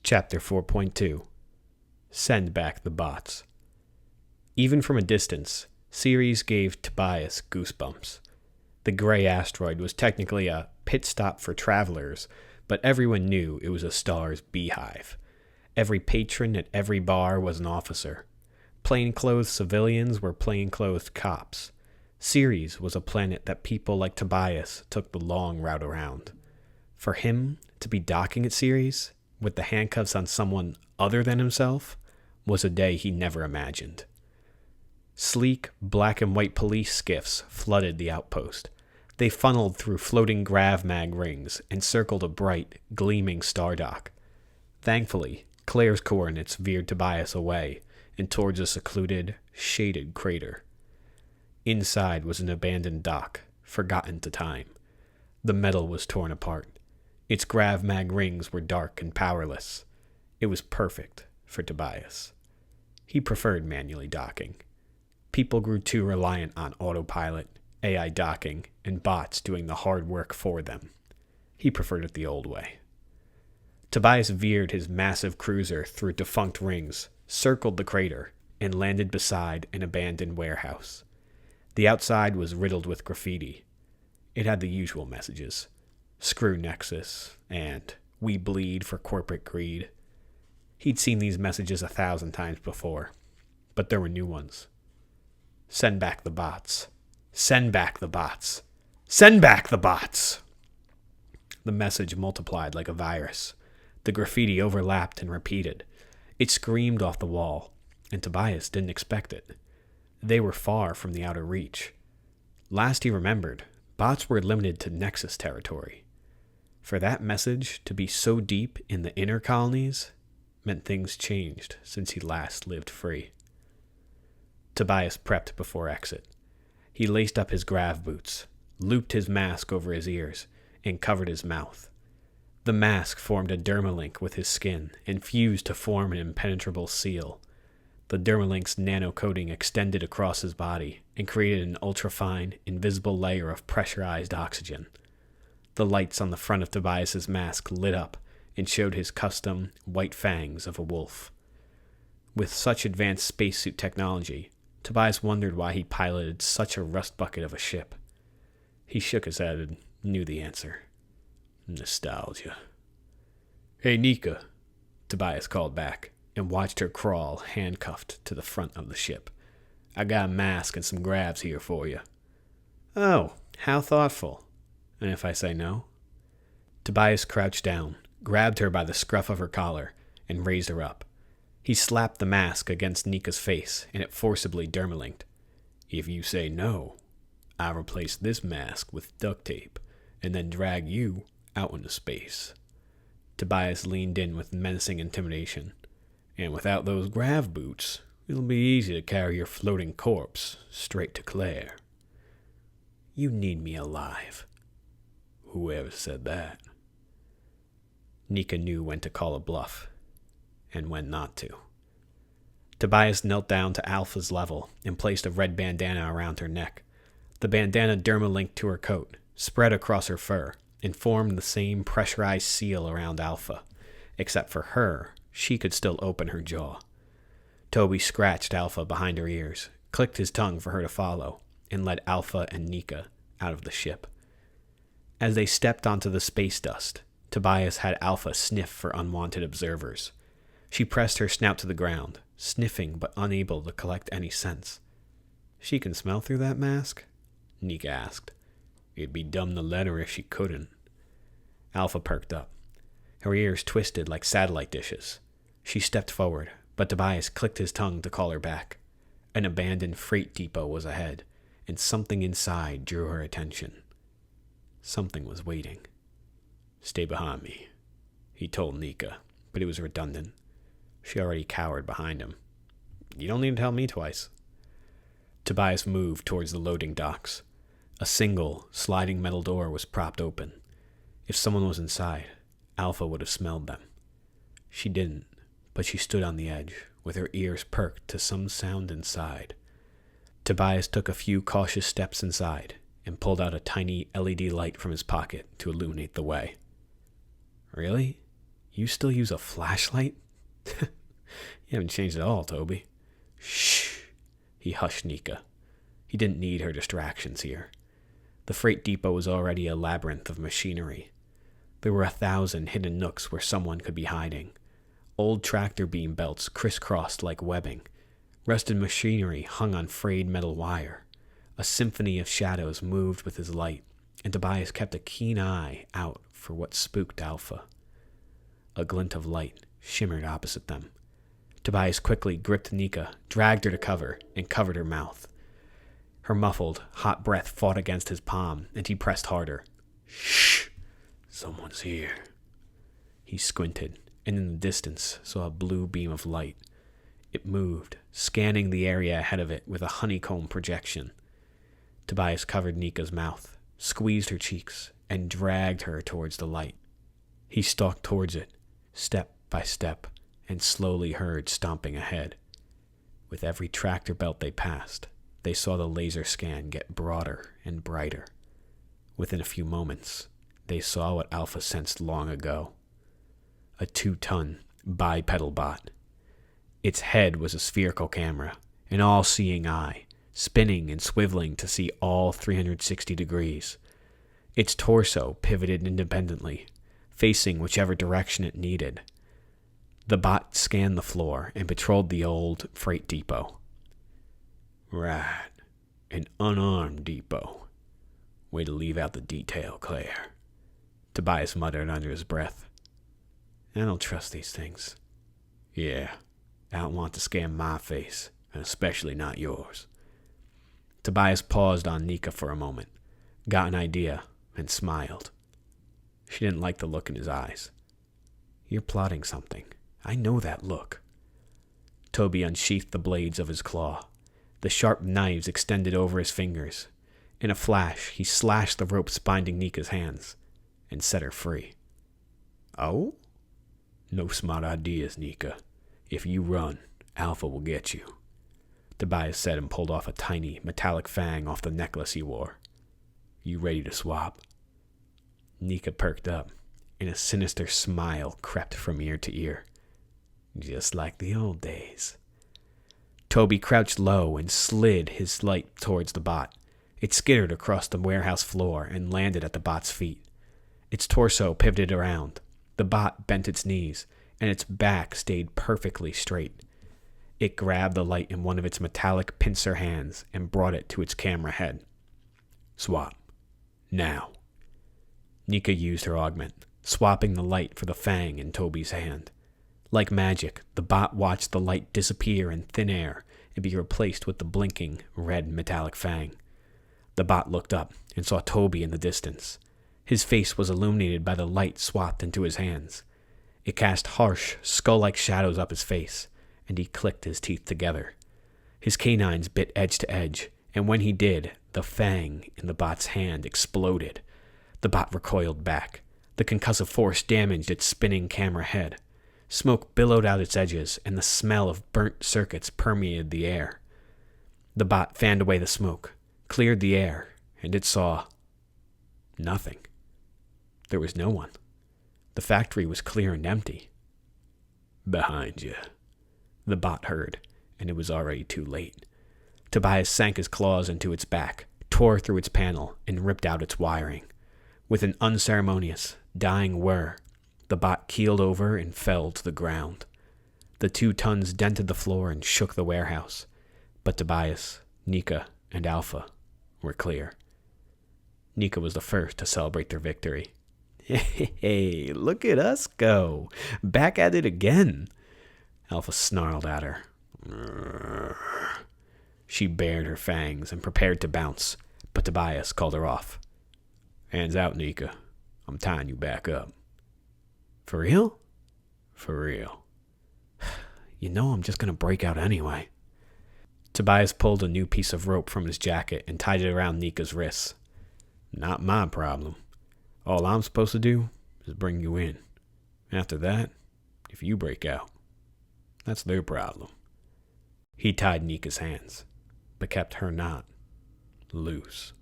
Chapter 4.2 Send Back the Bots. Even from a distance, Ceres gave Tobias goosebumps. The gray asteroid was technically a pit stop for travelers, but everyone knew it was a star's beehive. Every patron at every bar was an officer. Plainclothes civilians were plainclothes cops. Ceres was a planet that people like Tobias took the long route around. For him to be docking at Ceres, with the handcuffs on someone other than himself, was a day he never imagined. Sleek, black and white police skiffs flooded the outpost. They funneled through floating grav-mag rings and circled a bright, gleaming star dock. Thankfully, Claire's coordinates veered Tobias away and towards a secluded, shaded crater. Inside was an abandoned dock, forgotten to time. The metal was torn apart. Its grav-mag rings were dark and powerless. It was perfect for Tobias. He preferred manually docking. People grew too reliant on autopilot, AI docking, and bots doing the hard work for them. He preferred it the old way. Tobias veered his massive cruiser through defunct rings, circled the crater, and landed beside an abandoned warehouse. The outside was riddled with graffiti. It had the usual messages. Screw Nexus, and we bleed for corporate greed. He'd seen these messages 1,000 times before, but there were new ones. Send back the bots. Send back the bots. Send back the bots! The message multiplied like a virus. The graffiti overlapped and repeated. It screamed off the wall, and Tobias didn't expect it. They were far from the outer reach. Last he remembered, bots were limited to Nexus territory. For that message to be so deep in the inner colonies meant things changed since he last lived free. Tobias prepped before exit. He laced up his grav boots, looped his mask over his ears, and covered his mouth. The mask formed a dermalink with his skin and fused to form an impenetrable seal. The dermalink's nanocoating extended across his body and created an ultrafine, invisible layer of pressurized oxygen. The lights on the front of Tobias's mask lit up and showed his custom white fangs of a wolf. With such advanced spacesuit technology, Tobias wondered why he piloted such a rust bucket of a ship. He shook his head and knew the answer. Nostalgia. Hey, Nika, Tobias called back and watched her crawl handcuffed to the front of the ship. I got a mask and some grabs here for you. Oh, how thoughtful. And if I say no? Tobias crouched down, grabbed her by the scruff of her collar, and raised her up. He slapped the mask against Nika's face, and it forcibly dermalinked. If you say no, I'll replace this mask with duct tape, and then drag you out into space. Tobias leaned in with menacing intimidation. And without those grav boots, it'll be easy to carry your floating corpse straight to Claire. You need me alive. Whoever said that? Nika knew when to call a bluff, and when not to. Tobias knelt down to Alpha's level and placed a red bandana around her neck. The bandana dermalinked to her coat, spread across her fur, and formed the same pressurized seal around Alpha. Except for her, she could still open her jaw. Toby scratched Alpha behind her ears, clicked his tongue for her to follow, and led Alpha and Nika out of the ship. As they stepped onto the space dust, Tobias had Alpha sniff for unwanted observers. She pressed her snout to the ground, sniffing but unable to collect any scents. She can smell through that mask? Nika asked. It'd be dumb to let her if she couldn't. Alpha perked up. Her ears twisted like satellite dishes. She stepped forward, but Tobias clicked his tongue to call her back. An abandoned freight depot was ahead, and something inside drew her attention. Something was waiting. Stay behind me, he told Nika, but it was redundant. She already cowered behind him. You don't need to tell me twice. Tobias moved towards the loading docks. A single, sliding metal door was propped open. If someone was inside, Alpha would have smelled them. She didn't, but she stood on the edge, with her ears perked to some sound inside. Tobias took a few cautious steps inside and pulled out a tiny LED light from his pocket to illuminate the way. Really? You still use a flashlight? You haven't changed at all, Toby. Shh. He hushed Nika. He didn't need her distractions here. The freight depot was already a labyrinth of machinery. There were 1,000 hidden nooks where someone could be hiding. Old tractor beam belts crisscrossed like webbing. Rusted machinery hung on frayed metal wire. A symphony of shadows moved with his light, and Tobias kept a keen eye out for what spooked Alpha. A glint of light shimmered opposite them. Tobias quickly gripped Nika, dragged her to cover, and covered her mouth. Her muffled, hot breath fought against his palm, and he pressed harder. Shh! Someone's here. He squinted, and in the distance saw a blue beam of light. It moved, scanning the area ahead of it with a honeycomb projection. Tobias covered Nika's mouth, squeezed her cheeks, and dragged her towards the light. He stalked towards it, step by step, and slowly heard stomping ahead. With every tractor belt they passed, they saw the laser scan get broader and brighter. Within a few moments, they saw what Alpha sensed long ago. A 2-ton bipedal bot. Its head was a spherical camera, an all-seeing eye, spinning and swiveling to see all 360 degrees. Its torso pivoted independently, facing whichever direction it needed. The bot scanned the floor and patrolled the old freight depot. Right, an unarmed depot. Way to leave out the detail, Claire. Tobias muttered under his breath. I don't trust these things. Yeah, I don't want to scan my face, and especially not yours. Tobias paused on Nika for a moment, got an idea, and smiled. She didn't like the look in his eyes. You're plotting something. I know that look. Toby unsheathed the blades of his claw. The sharp knives extended over his fingers. In a flash, he slashed the ropes binding Nika's hands and set her free. Oh? No smart ideas, Nika. If you run, Alpha will get you. Tobias said and pulled off a tiny, metallic fang off the necklace he wore. You ready to swap? Nika perked up, and a sinister smile crept from ear to ear. Just like the old days. Toby crouched low and slid his light towards the bot. It skittered across the warehouse floor and landed at the bot's feet. Its torso pivoted around. The bot bent its knees, and its back stayed perfectly straight. It grabbed the light in one of its metallic pincer hands and brought it to its camera head. Swap. Now. Nika used her augment, swapping the light for the fang in Toby's hand. Like magic, the bot watched the light disappear in thin air and be replaced with the blinking, red metallic fang. The bot looked up and saw Toby in the distance. His face was illuminated by the light swapped into his hands. It cast harsh, skull-like shadows up his face, and he clicked his teeth together. His canines bit edge to edge, and when he did, the fang in the bot's hand exploded. The bot recoiled back. The concussive force damaged its spinning camera head. Smoke billowed out its edges, and the smell of burnt circuits permeated the air. The bot fanned away the smoke, cleared the air, and it saw nothing. There was no one. The factory was clear and empty. Behind you. The bot heard, and it was already too late. Tobias sank his claws into its back, tore through its panel, and ripped out its wiring. With an unceremonious, dying whir, the bot keeled over and fell to the ground. The 2 tons dented the floor and shook the warehouse, but Tobias, Nika, and Alpha were clear. Nika was the first to celebrate their victory. Hey, look at us go. Back at it again. Alpha snarled at her. She bared her fangs and prepared to bounce, but Tobias called her off. Hands out, Nika. I'm tying you back up. For real? For real. You know I'm just going to break out anyway. Tobias pulled a new piece of rope from his jacket and tied it around Nika's wrists. Not my problem. All I'm supposed to do is bring you in. After that, if you break out, that's their problem. He tied Nika's hands, but kept her knot loose.